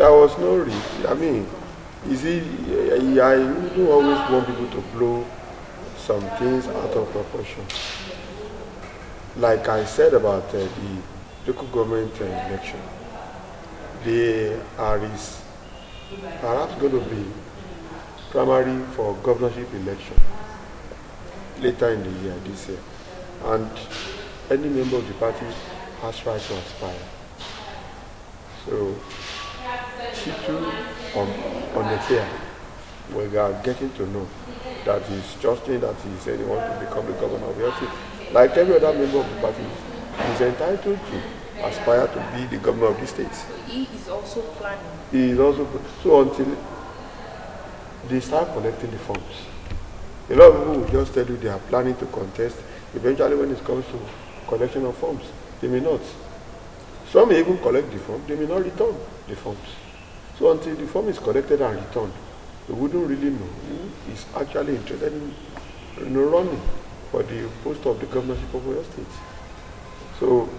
There was no risk. I mean, is it? I wouldn't always want people to blow some things out of proportion. Like I said about the local government election, there is perhaps going to be primary for governorship election later in the year, this year, and any member of the party has right to aspire. So, Shitu on the chair, we are getting to know that he's trusting that he said he wants to become the governor of your state. Like every other member of the party, he's entitled to aspire to be the governor of the state. He is also planning. He is also so until they start collecting the forms. A lot of people will just tell you they are planning to contest. Eventually, when it comes to collection of forms, they may not. Some may even collect the form, they may not return the forms. So until the form is collected and returned, we wouldn't really know who is actually interested in running for the post of the governorship of Oyo State. So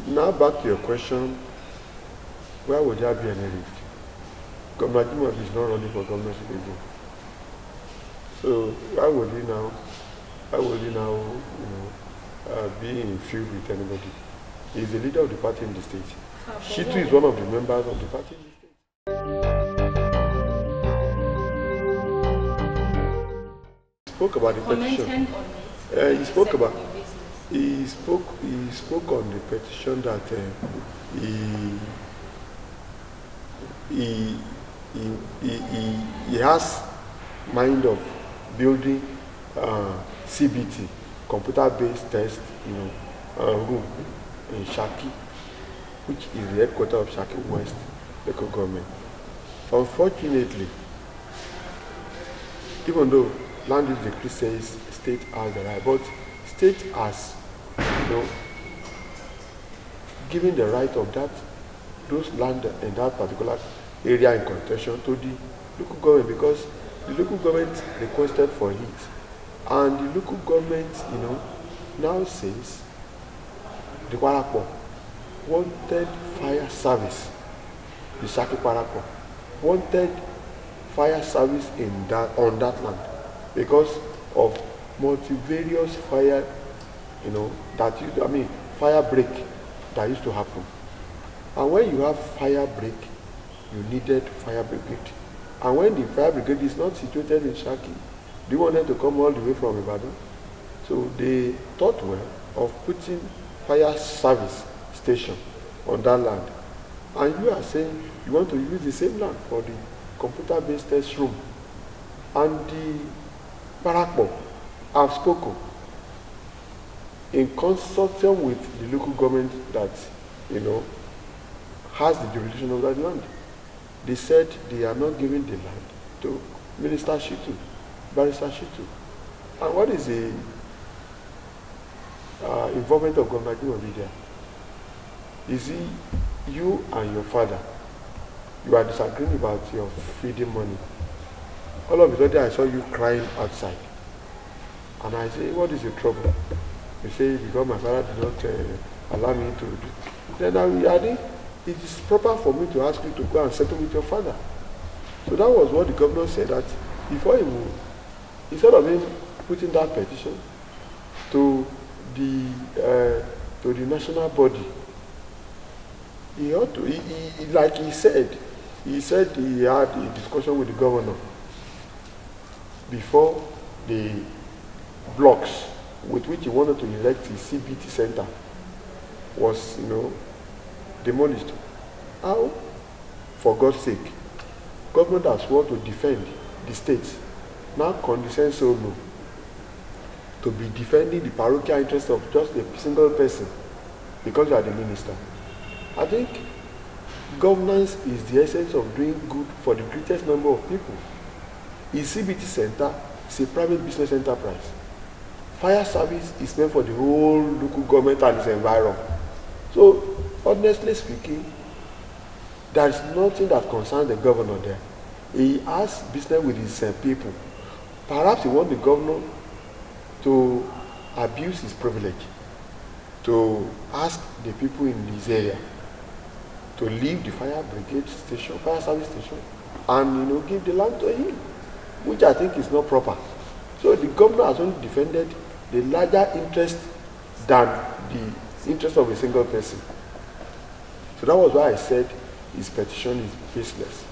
now back to your question, where would there be any rift? Governor Ajimobi is not running for governorship again. So why would he now, be in feud with anybody? He is the leader of the party in the state. Shitu is one of the members of the party in the state. He spoke about the petition. He spoke on the petition that he has mind of building CBT, computer-based test, room in Shaki, which is the headquarters of Shaki West local government. Unfortunately, even though land use decree says state has the right, but state has, given the right of those land in that particular area in contention to the local government, because the local government requested for it, and the local government, now says the Parapo wanted fire service. The Shaki Parapo wanted fire service on that land because of multivarious fire, fire break that used to happen. And when you have fire break, you needed fire brigade. And when the fire brigade is not situated in Shaki, do you want them to come all the way from Ibadan? So they thought well of putting fire service station on that land. And you are saying you want to use the same land for the computer-based test room. And the Parakpo have spoken in consortium with the local government that, has the jurisdiction of that land. They said they are not giving the land to Minister Shitu, Barrister Shitu. And what is the involvement of Governor Ajimobi there? Is it you and your father, you are disagreeing about your feeding money? All of a sudden I saw you crying outside. And I say, what is your trouble? You say, because my father did not allow me to do. Then I think it is proper for me to ask you to go and settle with your father. So that was what the governor said, that before he moved, instead of him putting that petition to the national body, he ought to, like he said he had a discussion with the governor before the blocks with which he wanted to erect his CBT center was, demolished. How? For God's sake, government has sworn to defend the state. Now condescends so low to be defending the parochial interest of just a single person because you are the minister. I think governance is the essence of doing good for the greatest number of people. His CBT center is a private business enterprise. Fire service is meant for the whole local government and its environment. So, honestly speaking, there is nothing that concerns the governor there. He has business with his people. Perhaps he wants the governor to abuse his privilege, to ask the people in his area to leave the fire brigade station, fire service station, and give the land to him, which I think is not proper. So the governor has only defended the larger interest than the interest of a single person. So that was why I said his petition is baseless.